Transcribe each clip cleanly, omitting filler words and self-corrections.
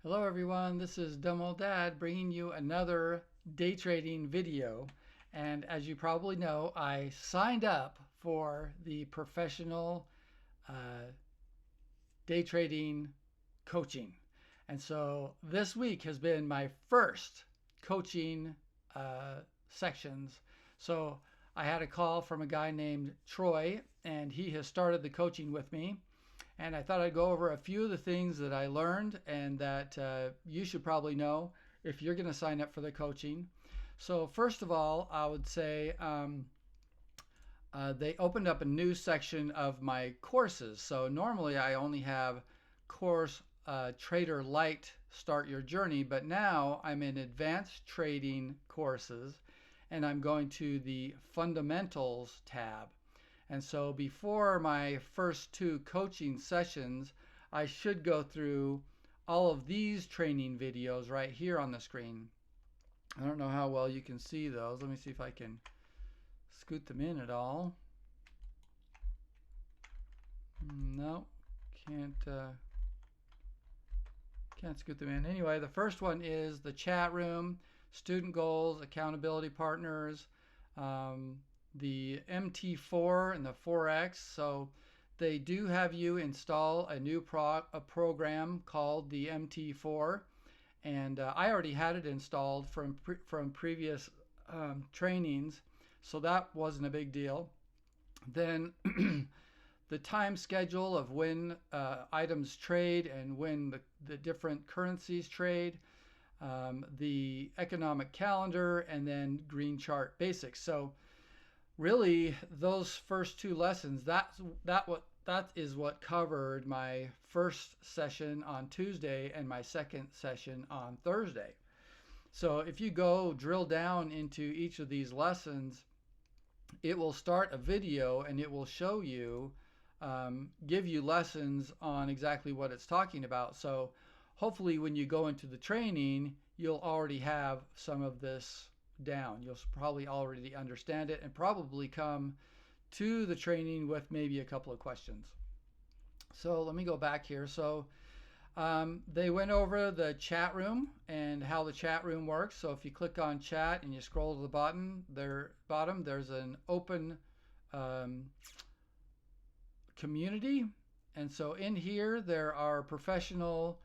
Hello everyone, this is Dumb Old Dad bringing you another day trading video. And as you probably know, I signed up for the professional uh, day trading coaching. And so this week has been my first coaching sections. So I had a call from a guy named Troy, and he has started the coaching with me. And I thought I'd go over a few of the things that I learned and that you should probably know if you're going to sign up for the coaching. So, first of all, I would say they opened up a new section of my courses. So, normally I only have course Trader Light Start Your Journey, but now I'm in advanced trading courses and I'm going to the fundamentals tab. And so before my first two coaching sessions, I should go through all of these training videos right here on the screen. I don't know how well you can see those. Let me see if I can scoot them in at all. No, can't can't scoot them in. Anyway, the first one is the chat room, student goals, accountability partners, the MT4 and the 4X. So they do have you install a new a program called the MT4, and I already had it installed from previous trainings, so that wasn't a big deal. Then the time schedule of when items trade and when the different currencies trade, the economic calendar, and then green chart basics. So really, those first two lessons, that is what covered my first session on Tuesday and my second session on Thursday. So if you go drill down into each of these lessons, it will start a video and it will show you, give you lessons on exactly what it's talking about. So hopefully when you go into the training, you'll already have some of this down. You'll probably already understand it and probably come to the training with maybe a couple of questions. So let me go back here. So they went over the chat room and how the chat room works. So if you click on chat and you scroll to the bottom, there's an open um, community. And so in here, there are professional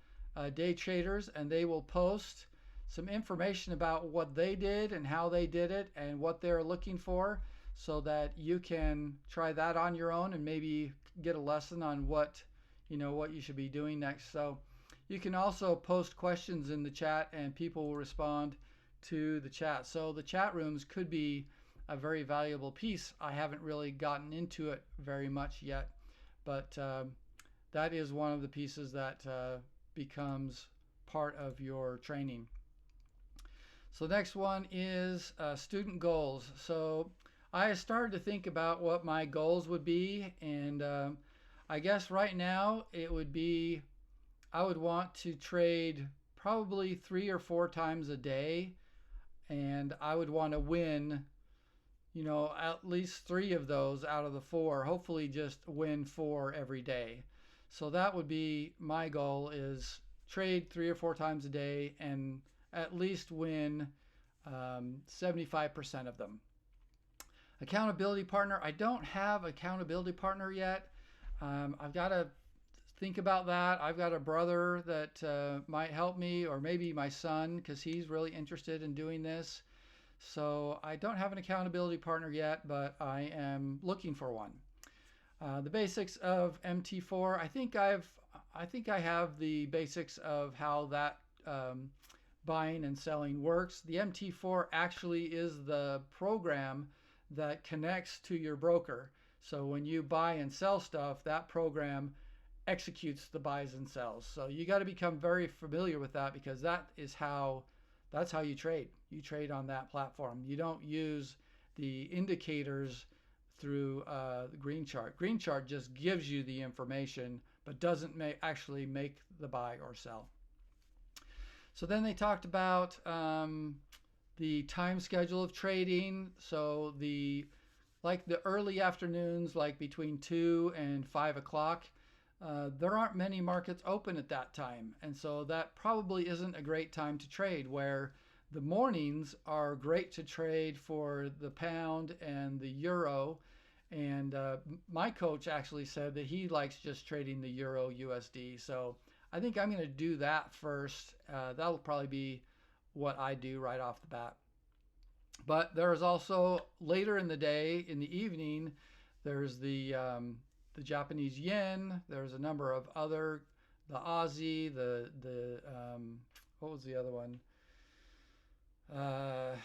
day traders, and they will post some information about what they did and how they did it and what they're looking for, so that you can try that on your own and maybe get a lesson on what you should be doing next. So you can also post questions in the chat and people will respond to the chat. So the chat rooms could be a very valuable piece. I haven't really gotten into it very much yet, but that is one of the pieces that becomes part of your training. So the next one is student goals. So I started to think about what my goals would be, and I guess right now it would be, I would want to trade probably 3 or 4 times a day, and I would want to win, at least 3 of those out of the 4. Hopefully, just win 4 every day. So that would be my goal: is trade 3 or 4 times a day and at least win 75% of them. Accountability partner. I don't have accountability partner yet. I've got to think about that. I've got a brother that might help me, or maybe my son, because he's really interested in doing this. So I don't have an accountability partner yet, but I am looking for one. The basics of MT4. I think I have the basics of how that buying and selling works. The MT4 actually is the program that connects to your broker. So when you buy and sell stuff, that program executes the buys and sells. So you got to become very familiar with that, because that's how you trade. You trade on that platform. You don't use the indicators through the green chart. Green chart just gives you the information, but doesn't actually make the buy or sell. So then they talked about the time schedule of trading. So the early afternoons, like between 2 and 5 o'clock, there aren't many markets open at that time. And so that probably isn't a great time to trade, where the mornings are great to trade for the pound and the euro. And my coach actually said that he likes just trading the euro USD. So I think I'm going to do that first. That'll probably be what I do right off the bat. But there is also later in the day, in the evening, there's the Japanese yen. There's a number of other, the Aussie, the what was the other one? Uh,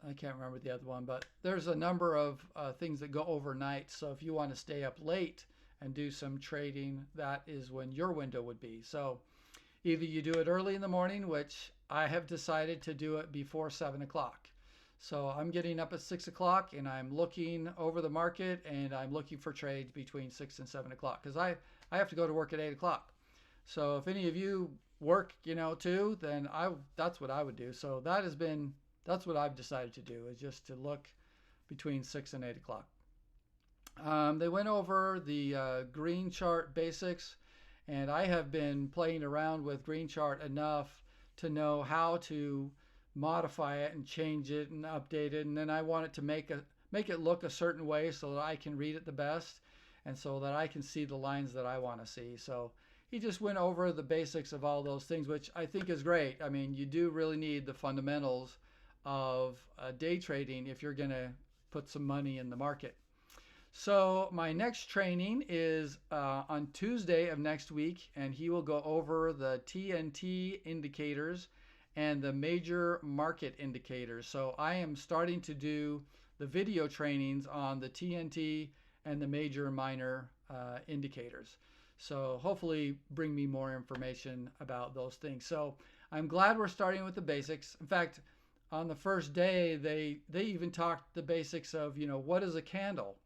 I can't remember the other one, but there's a number of things that go overnight. So if you want to stay up late and do some trading, that is when your window would be. So either you do it early in the morning, which I have decided to do it before 7 o'clock. So I'm getting up at 6 o'clock and I'm looking over the market and I'm looking for trades between 6 and 7 o'clock because I have to go to work at 8 o'clock. So if any of you work, too, then that's what I would do. So that's what I've decided to do, is just to look between 6 and 8 o'clock. They went over the green chart basics, and I have been playing around with green chart enough to know how to modify it and change it and update it. And then I want it to make it look a certain way so that I can read it the best and so that I can see the lines that I want to see. So he just went over the basics of all those things, which I think is great. I mean, you do really need the fundamentals of day trading if you're going to put some money in the market. So my next training is on Tuesday of next week, and he will go over the TNT indicators and the major market indicators. So I am starting to do the video trainings on the TNT and the major and minor indicators. So hopefully bring me more information about those things. So I'm glad we're starting with the basics. In fact, on the first day, they even talked the basics of, what is a candle?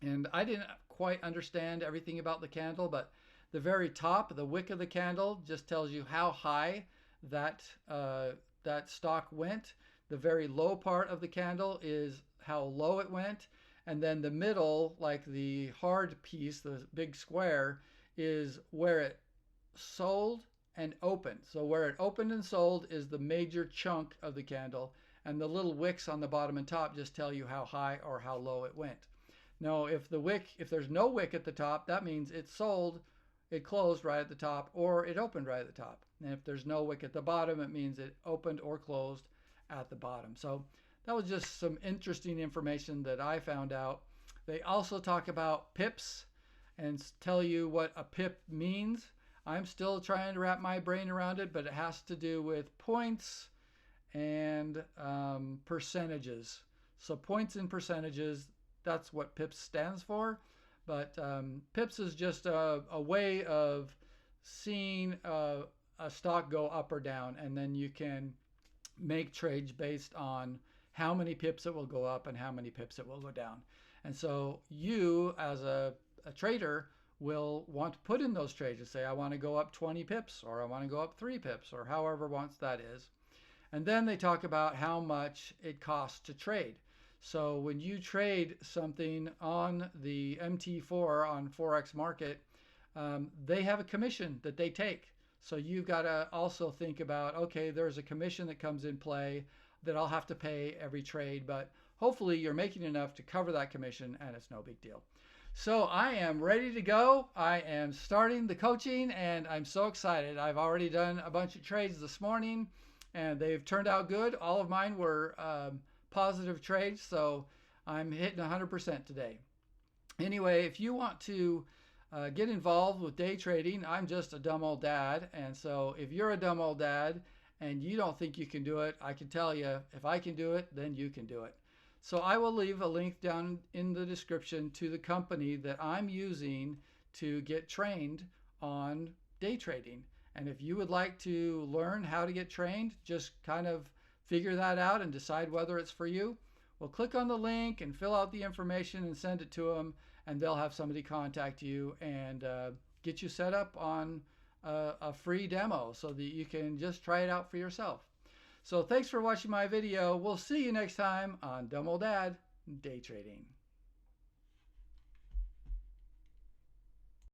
And I didn't quite understand everything about the candle, but the very top, the wick of the candle, just tells you how high that stock went. The very low part of the candle is how low it went. And then the middle, like the hard piece, the big square, is where it sold and opened. So where it opened and sold is the major chunk of the candle. And the little wicks on the bottom and top just tell you how high or how low it went. Now, if there's no wick at the top, that means it sold, it closed right at the top, or it opened right at the top. And if there's no wick at the bottom, it means it opened or closed at the bottom. So that was just some interesting information that I found out. They also talk about pips and tell you what a pip means. I'm still trying to wrap my brain around it, but it has to do with points and percentages. So points and percentages, that's what pips stands for. But pips is just a way of seeing a stock go up or down, and then you can make trades based on how many pips it will go up and how many pips it will go down. And so you, as a trader, will want to put in those trades and say, I want to go up 20 pips, or I want to go up 3 pips, or however once that is. And then they talk about how much it costs to trade. So when you trade something on the MT4 on Forex Market, they have a commission that they take. So you've got to also think about, okay, there's a commission that comes in play that I'll have to pay every trade, but hopefully you're making enough to cover that commission and it's no big deal. So I am ready to go. I am starting the coaching and I'm so excited. I've already done a bunch of trades this morning and they've turned out good. All of mine were positive trades, so I'm hitting 100% today. Anyway, if you want to get involved with day trading, I'm just a dumb old dad, and so if you're a dumb old dad and you don't think you can do it, I can tell you, if I can do it, then you can do it. So I will leave a link down in the description to the company that I'm using to get trained on day trading. And if you would like to learn how to get trained, just kind of figure that out and decide whether it's for you, well, click on the link and fill out the information and send it to them, and they'll have somebody contact you and get you set up on a free demo so that you can just try it out for yourself. So thanks for watching my video. We'll see you next time on Dumb Old Dad Day Trading.